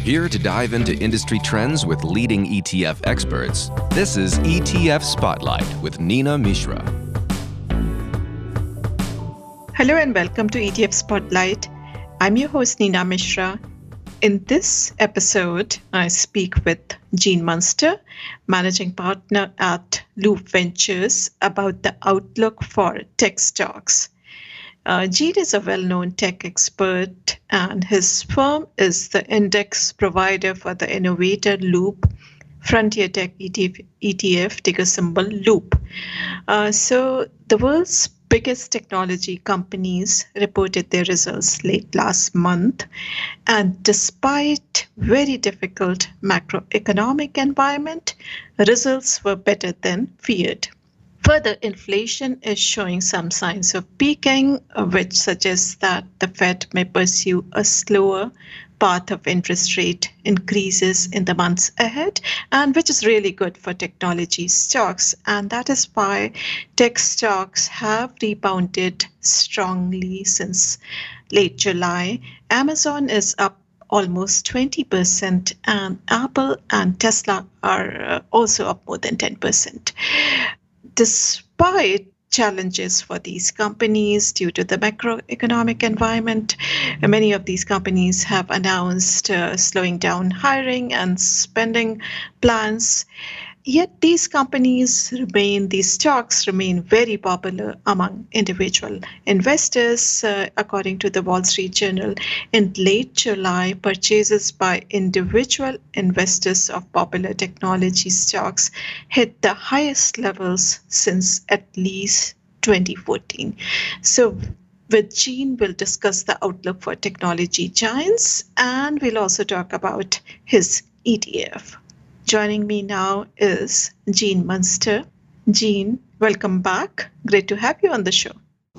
Here to dive into industry trends with leading ETF experts, this is ETF Spotlight with Neena Mishra. Hello and welcome to ETF Spotlight. I'm your host, Neena Mishra. In this episode, I speak with Gene Munster, Managing Partner at Loop Ventures, about the outlook for tech stocks. Gene is a well-known tech expert, and his firm is the index provider for the innovator Loop Frontier Tech ETF, ticker symbol Loop. So the world's biggest technology companies reported their results late last month, and despite very difficult macroeconomic environment, results were better than feared. Further, inflation is showing some signs of peaking, which suggests that the Fed may pursue a slower path of interest rate increases in the months ahead, and which is really good for technology stocks. And that is why tech stocks have rebounded strongly since late July. Amazon is up almost 20%, and Apple and Tesla are also up more than 10%. Despite challenges for these companies due to the macroeconomic environment, many of these companies have announced slowing down hiring and spending plans. Yet these stocks remain very popular among individual investors. According to the Wall Street Journal, in late July, purchases by individual investors of popular technology stocks hit the highest levels since at least 2014. So with Gene, we'll discuss the outlook for technology giants, and we'll also talk about his ETF. Joining me now is Gene Munster. Gene, welcome back. Great to have you on the show.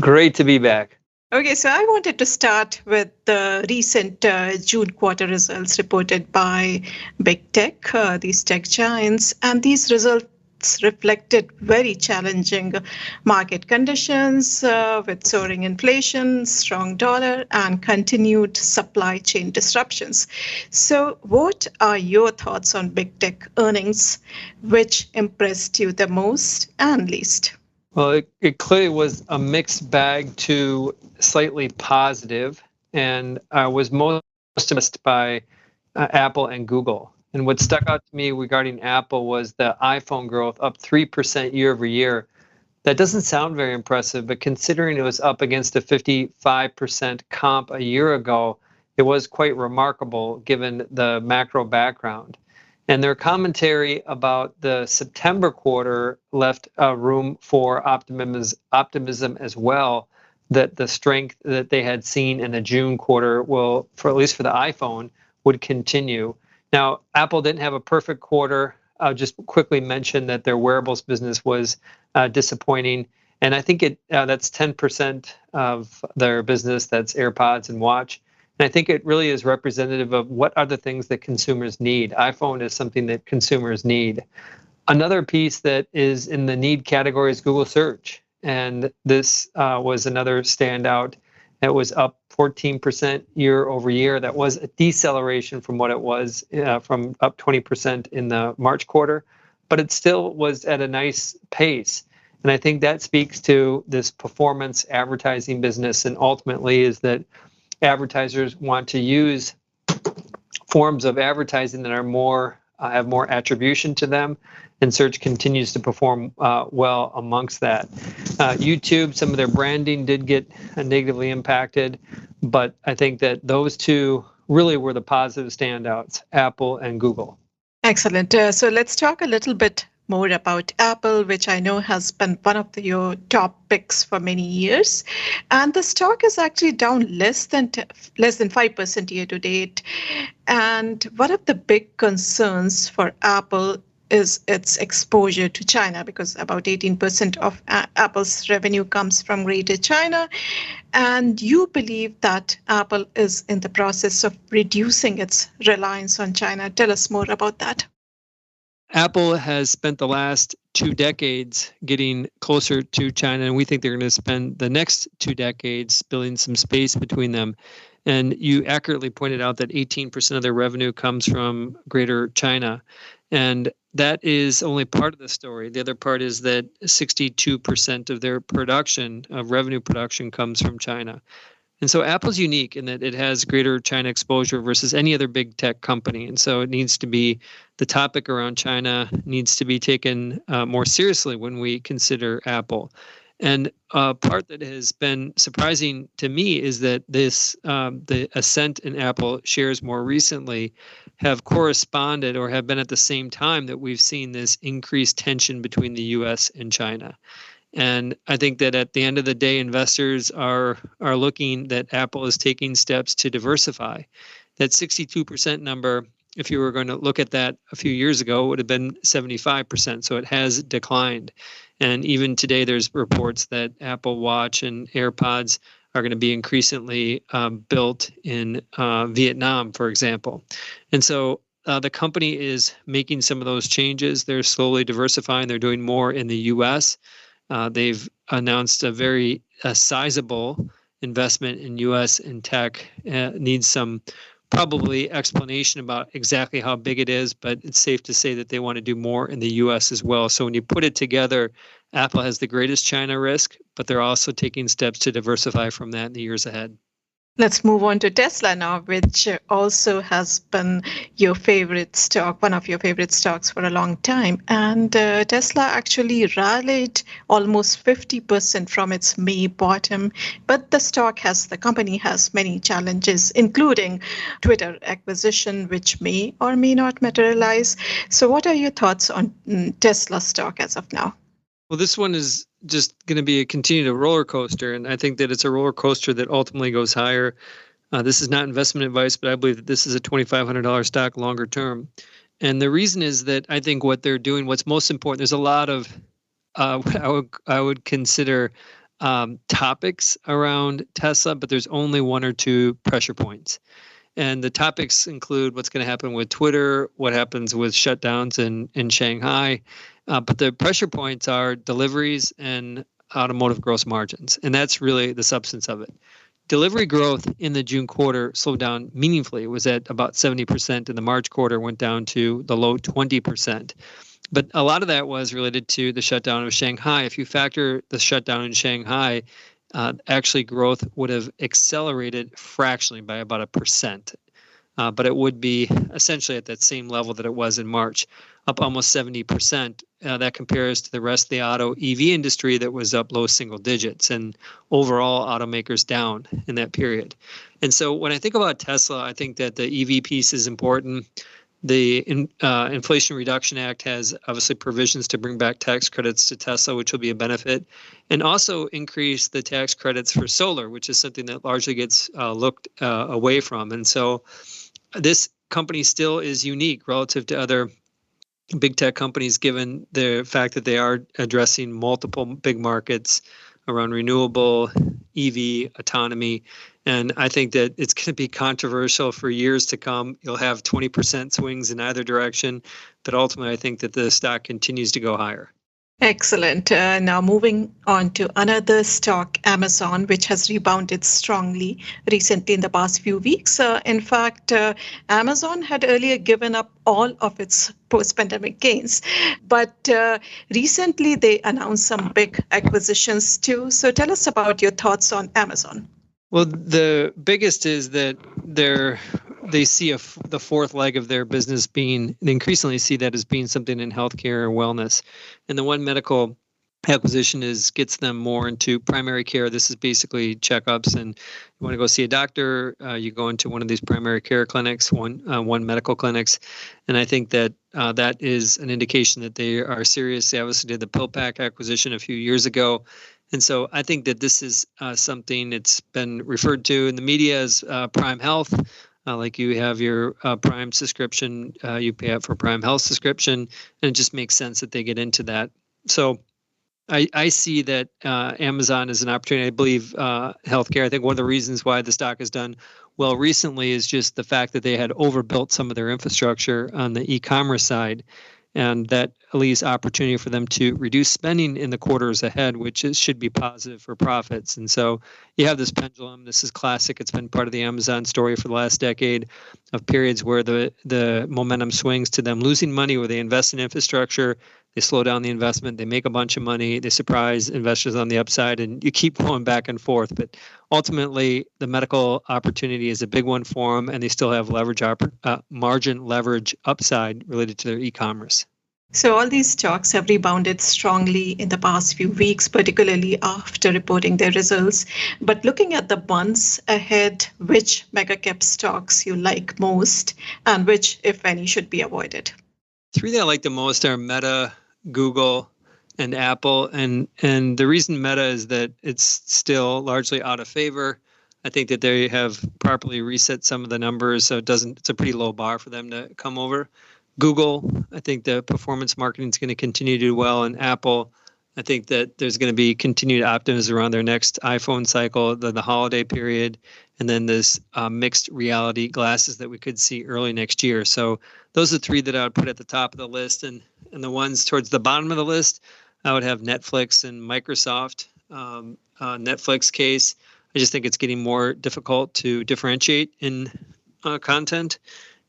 Great to be back. Okay, so I wanted to start with the recent June quarter results reported by big tech, these tech giants, and these results reflected very challenging market conditions with soaring inflation, strong dollar, and continued supply chain disruptions. So what are your thoughts on big tech earnings? Which impressed you the most and least? Well, it clearly was a mixed bag to slightly positive, and I was most impressed by Apple and Google. And what stuck out to me regarding Apple was the iPhone growth up 3% year over year. That doesn't sound very impressive, but considering it was up against a 55% comp a year ago, it was quite remarkable given the macro background. And their commentary about the September quarter left room for optimism as well, that the strength that they had seen in the June quarter will, for at least for the iPhone, would continue. Now, Apple didn't have a perfect quarter. I'll just quickly mention that their wearables business was disappointing. And I think that's 10% of their business. That's AirPods and Watch. And I think it really is representative of what are the things that consumers need. iPhone is something that consumers need. Another piece that is in the need category is Google Search. And this was another standout. It was up 14% year over year. That was a deceleration from what it was from up 20% in the March quarter, but it still was at a nice pace. And I think that speaks to this performance advertising business, and ultimately is that advertisers want to use forms of advertising that are more have more attribution to them, and search continues to perform well amongst that. YouTube, some of their branding did get negatively impacted, but I think that those two really were the positive standouts, Apple and Google. Excellent. So let's talk a little bit more about Apple, which I know has been one of your top picks for many years. And the stock is actually down less than 5% year to date. And one of the big concerns for Apple is its exposure to China, because about 18% of Apple's revenue comes from Greater China. And you believe that Apple is in the process of reducing its reliance on China. Tell us more about that. Apple has spent the last 2 decades getting closer to China, and we think they're going to spend the next 2 decades building some space between them. And you accurately pointed out that 18% of their revenue comes from Greater China. And that is only part of the story. The other part is that 62% of their production, of revenue production, comes from China. And so Apple's unique in that it has greater China exposure versus any other big tech company. And so it needs to be, the topic around China needs to be taken more seriously when we consider Apple. And part that has been surprising to me is that the ascent in Apple shares more recently have corresponded or have been at the same time that we've seen this increased tension between the U.S. and China. And I think that at the end of the day, investors are looking that Apple is taking steps to diversify. That 62% number, if you were going to look at that a few years ago, would have been 75%. So it has declined. And even today, there's reports that Apple Watch and AirPods are going to be increasingly built in Vietnam, for example. And so the company is making some of those changes. They're slowly diversifying. They're doing more in the U.S. They've announced a very sizable investment in U.S. in tech. Needs some probably explanation about exactly how big it is, but it's safe to say that they want to do more in the U.S. as well. So when you put it together, Apple has the greatest China risk, but they're also taking steps to diversify from that in the years ahead. Let's move on to Tesla now, which also has been your favorite stock, one of your favorite stocks for a long time. And Tesla actually rallied almost 50% from its May bottom. But the company has many challenges, including Twitter acquisition, which may or may not materialize. So what are your thoughts on Tesla stock as of now? Well, this one is just going to be a continued roller coaster, and I think that it's a roller coaster that ultimately goes higher. This is not investment advice, but I believe that this is a $2,500 stock longer term. And the reason is that I think what they're doing, what's most important, there's a lot of what I would consider topics around Tesla, but there's only one or two pressure points. And the topics include what's going to happen with Twitter, what happens with shutdowns in Shanghai. But the pressure points are deliveries and automotive gross margins. And that's really the substance of it. Delivery growth in the June quarter slowed down meaningfully. It was at about 70%. In the March quarter, went down to the low 20%. But a lot of that was related to the shutdown of Shanghai. If you factor the shutdown in Shanghai, actually growth would have accelerated fractionally by about 1%. But it would be essentially at that same level that it was in March, up almost 70%. That compares to the rest of the auto EV industry that was up low single digits, and overall automakers down in that period. And so when I think about Tesla, I think that the EV piece is important. The Inflation Reduction Act has obviously provisions to bring back tax credits to Tesla, which will be a benefit, and also increase the tax credits for solar, which is something that largely gets looked away from. And so this company still is unique relative to other big tech companies, given the fact that they are addressing multiple big markets around renewable, EV, autonomy. And I think that it's going to be controversial for years to come. You'll have 20% swings in either direction, but ultimately I think that the stock continues to go higher. Excellent. Now moving on to another stock, Amazon, which has rebounded strongly recently in the past few weeks. In fact, Amazon had earlier given up all of its post-pandemic gains, but recently they announced some big acquisitions too. So tell us about your thoughts on Amazon. Well, the biggest is that they see the fourth leg of their business being, they increasingly see that as being something in healthcare or wellness. And the One Medical acquisition gets them more into primary care. This is basically checkups, and you want to go see a doctor, you go into one of these primary care clinics, One Medical clinics. And I think that that is an indication that they are serious. They obviously did the PillPack acquisition a few years ago. And so I think that this is something that's been referred to in the media as Prime Health. Like you have your Prime subscription, you pay up for Prime Health subscription, and it just makes sense that they get into that. So I see that Amazon is an opportunity. I believe healthcare. I think one of the reasons why the stock has done well recently is just the fact that they had overbuilt some of their infrastructure on the e-commerce side. And that leaves opportunity for them to reduce spending in the quarters ahead, which should be positive for profits. And so you have this pendulum. This is classic. It's been part of the Amazon story for the last decade, of periods where the momentum swings to them losing money, where they invest in infrastructure, they slow down the investment, they make a bunch of money, they surprise investors on the upside, and you keep going back and forth. But ultimately, the medical opportunity is a big one for them, and they still have margin leverage upside related to their e-commerce. So all these stocks have rebounded strongly in the past few weeks, particularly after reporting their results. But looking at the months ahead, which mega cap stocks you like most, and which, if any, should be avoided? Three that I like the most are Meta, Google, and Apple. And the reason Meta is that it's still largely out of favor. I think that they have properly reset some of the numbers, so it's a pretty low bar for them to come over. Google, I think the performance marketing is going to continue to do well. And Apple, I think that there's going to be continued optimism around their next iPhone cycle, the holiday period, and then this mixed reality glasses that we could see early next year. So those are three that I would put at the top of the list. And the ones towards the bottom of the list, I would have Netflix and Microsoft. Netflix case, I just think it's getting more difficult to differentiate in content.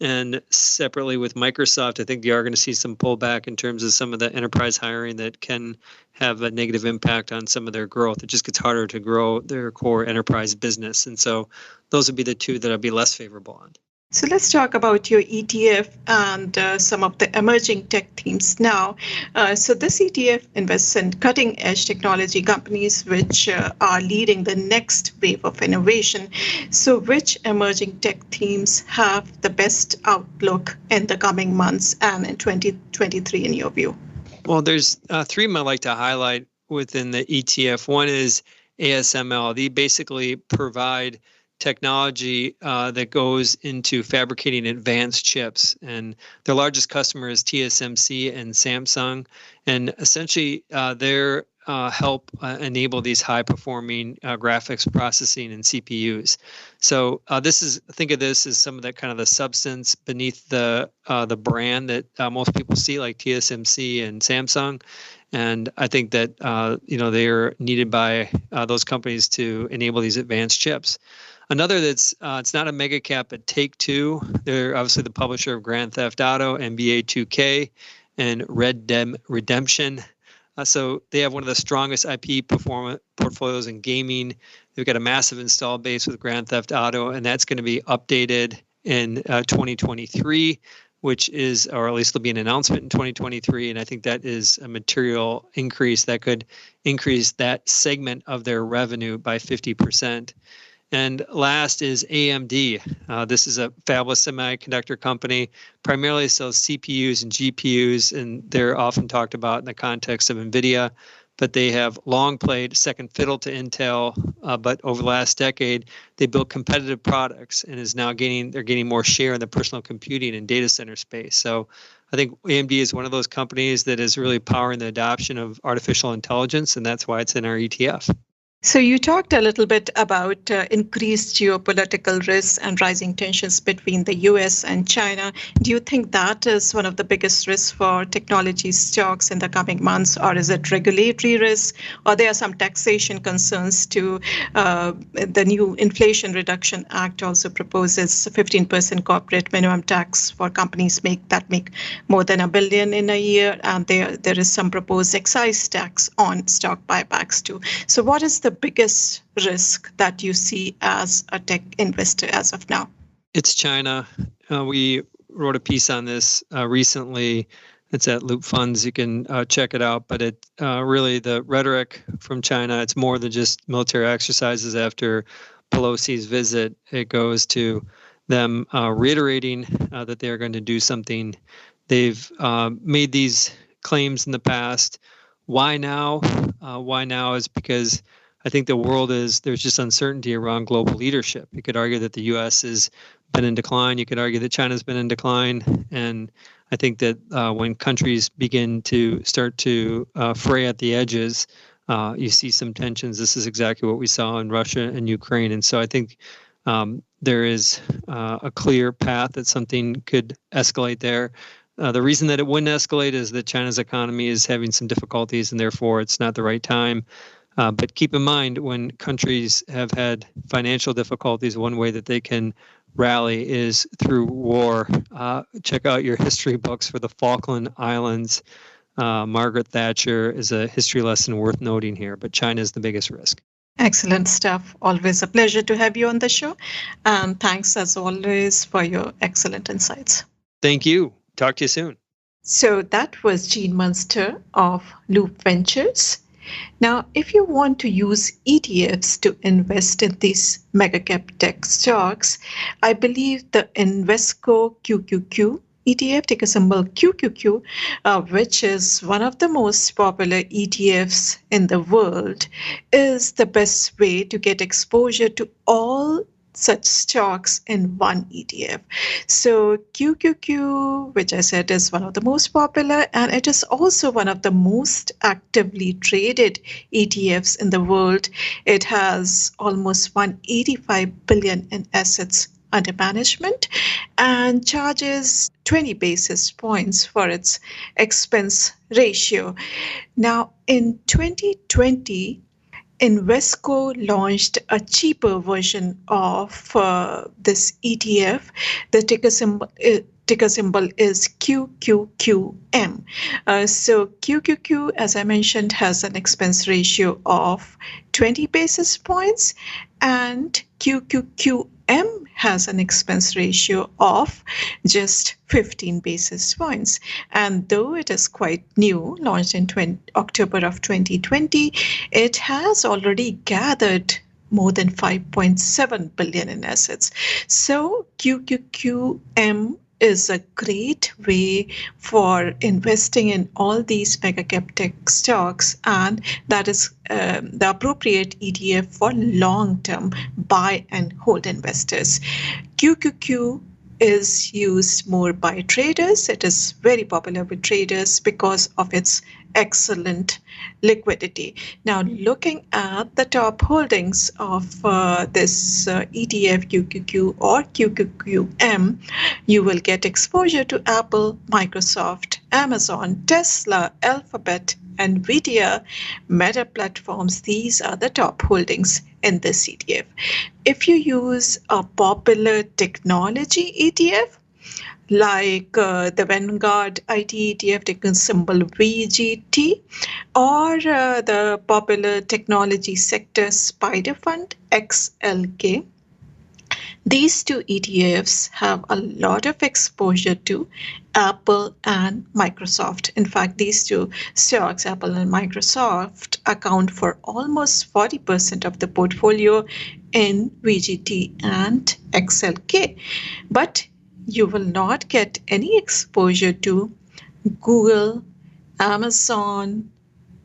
And separately with Microsoft, I think you are going to see some pullback in terms of some of the enterprise hiring that can have a negative impact on some of their growth. It just gets harder to grow their core enterprise business. And so those would be the two that I'd be less favorable on. So let's talk about your ETF and some of the emerging tech themes now. So this ETF invests in cutting-edge technology companies which are leading the next wave of innovation. So which emerging tech themes have the best outlook in the coming months and in 2023 in your view? Well, there's three I'd like to highlight within the ETF. One is ASML. They basically provide technology that goes into fabricating advanced chips, and their largest customer is TSMC and Samsung, and essentially their help enable these high-performing graphics processing and CPUs. So think of this as some of that kind of the substance beneath the brand that most people see, like TSMC and Samsung. And I think that they are needed by those companies to enable these advanced chips. Another that's it's not a mega cap, but Take-Two. They're obviously the publisher of Grand Theft Auto, NBA 2K, and Red Dead Redemption. So they have one of the strongest IP portfolios in gaming. They've got a massive install base with Grand Theft Auto, and that's going to be updated in 2023, or at least there'll be an announcement in 2023. And I think that is a material increase that could increase that segment of their revenue by 50%. And last is AMD. This is a fabless semiconductor company, primarily sells CPUs and GPUs, and they're often talked about in the context of NVIDIA. But they have long played second fiddle to Intel. But over the last decade, they built competitive products and they're gaining more share in the personal computing and data center space. So I think AMD is one of those companies that is really powering the adoption of artificial intelligence, and that's why it's in our ETF. So you talked a little bit about increased geopolitical risks and rising tensions between the US and China. Do you think that is one of the biggest risks for technology stocks in the coming months, or is it regulatory risks, or there are some taxation concerns too? The new Inflation Reduction Act also proposes 15% corporate minimum tax for companies that make more than $1 billion in a year, and there is some proposed excise tax on stock buybacks too. So what is the biggest risk that you see as a tech investor as of now? It's China. We wrote a piece on this recently. It's at Loop Funds. You can check it out. But it really, the rhetoric from China, it's more than just military exercises after Pelosi's visit. It goes to them reiterating that they're going to do something. They've made these claims in the past. Why now? Why now is because I think there's just uncertainty around global leadership. You could argue that the U.S. has been in decline. You could argue that China's been in decline. And I think that when countries begin to start to fray at the edges, you see some tensions. This is exactly what we saw in Russia and Ukraine. And so I think there is a clear path that something could escalate there. The reason that it wouldn't escalate is that China's economy is having some difficulties, and therefore it's not the right time. But keep in mind, when countries have had financial difficulties, one way that they can rally is through war. Check out your history books for the Falkland Islands. Margaret Thatcher is a history lesson worth noting here, but China is the biggest risk. Excellent stuff. Always a pleasure to have you on the show. And thanks, as always, for your excellent insights. Thank you. Talk to you soon. So that was Gene Munster of Loop Ventures. Now, if you want to use ETFs to invest in these mega cap tech stocks, I believe the Invesco QQQ ETF, ticker symbol QQQ, which is one of the most popular ETFs in the world, is the best way to get exposure to all such stocks in one ETF. So QQQ, which I said is one of the most popular, and it is also one of the most actively traded ETFs in the world. It has almost 185 billion in assets under management and charges 20 basis points for its expense ratio. Now, in 2020, Invesco launched a cheaper version of this ETF. The ticker symbol is QQQM. So QQQ, as I mentioned, has an expense ratio of 20 basis points, and QQQM has an expense ratio of just 15 basis points. And though it is quite new, launched in October of 2020, it has already gathered more than 5.7 billion in assets. So QQQM is a great way for investing in all these mega cap tech stocks, and that is the appropriate ETF for long-term buy and hold investors. QQQ is used more by traders. It is very popular with traders because of its excellent liquidity. Now, looking at the top holdings of this ETF QQQ or QQQM, you will get exposure to Apple, Microsoft, Amazon, Tesla, Alphabet, NVIDIA, Meta platforms. These are the top holdings in this ETF. If you use a popular technology ETF, like the Vanguard IT ETF, ticker symbol VGT, or the popular technology sector Spider Fund, XLK, these two ETFs have a lot of exposure to Apple and Microsoft. In fact, these two stocks, Apple and Microsoft, account for almost 40% of the portfolio in VGT and XLK. But you will not get any exposure to Google, Amazon,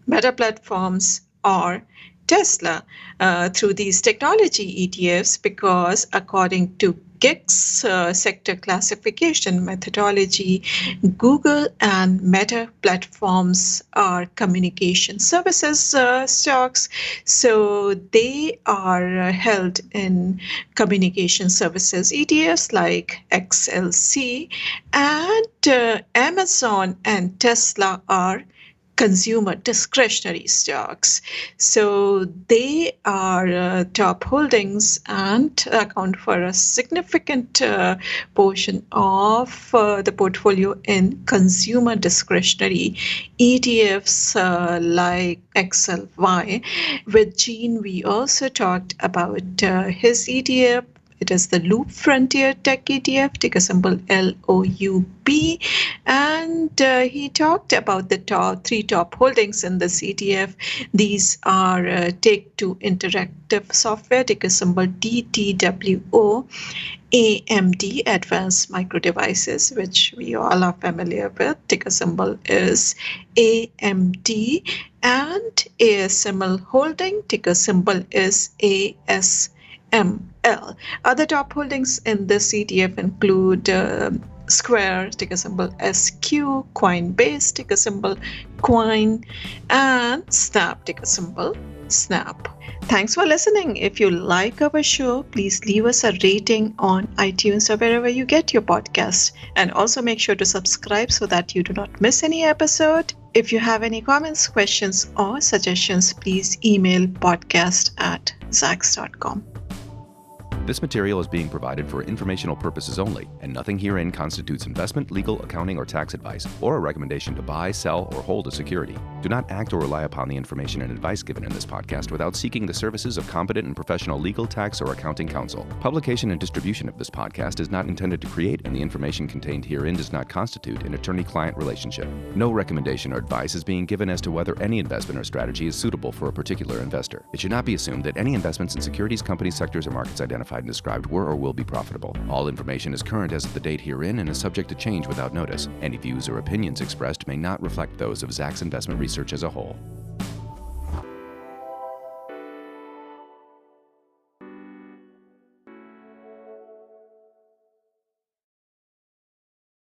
Meta platforms, or Tesla through these technology ETFs, because according to GICS sector classification methodology, Google and Meta platforms are communication services stocks. So they are held in communication services ETFs like XLC, and Amazon and Tesla are consumer discretionary stocks. So they are top holdings and account for a significant portion of the portfolio in consumer discretionary ETFs like XLY. With Gene, we also talked about his ETF. It is the Loop Frontier Tech ETF, ticker symbol LOUP. And he talked about the three top holdings in this ETF. These are Take-Two Interactive Software, ticker symbol DTWO, AMD Advanced Micro Devices, which we all are familiar with, ticker symbol is AMD, and ASML Holding, ticker symbol is ASML. Other top holdings in this ETF include Square, ticker symbol SQ, Coinbase, ticker symbol Coin, and Snap, ticker symbol snap. Thanks for listening. If you like our show, please leave us a rating on iTunes or wherever you get your podcast. And also make sure to subscribe so that you do not miss any episode. If you have any comments, questions, or suggestions, please email podcast@zacks.com. This material is being provided for informational purposes only, and nothing herein constitutes investment, legal, accounting, or tax advice, or a recommendation to buy, sell, or hold a security. Do not act or rely upon the information and advice given in this podcast without seeking the services of competent and professional legal, tax, or accounting counsel. Publication and distribution of this podcast is not intended to create, and the information contained herein does not constitute an attorney-client relationship. No recommendation or advice is being given as to whether any investment or strategy is suitable for a particular investor. It should not be assumed that any investments in securities, companies, sectors, or markets identified and described were or will be profitable. All information is current as of the date herein and is subject to change without notice. Any views or opinions expressed may not reflect those of Zacks Investment Research as a whole.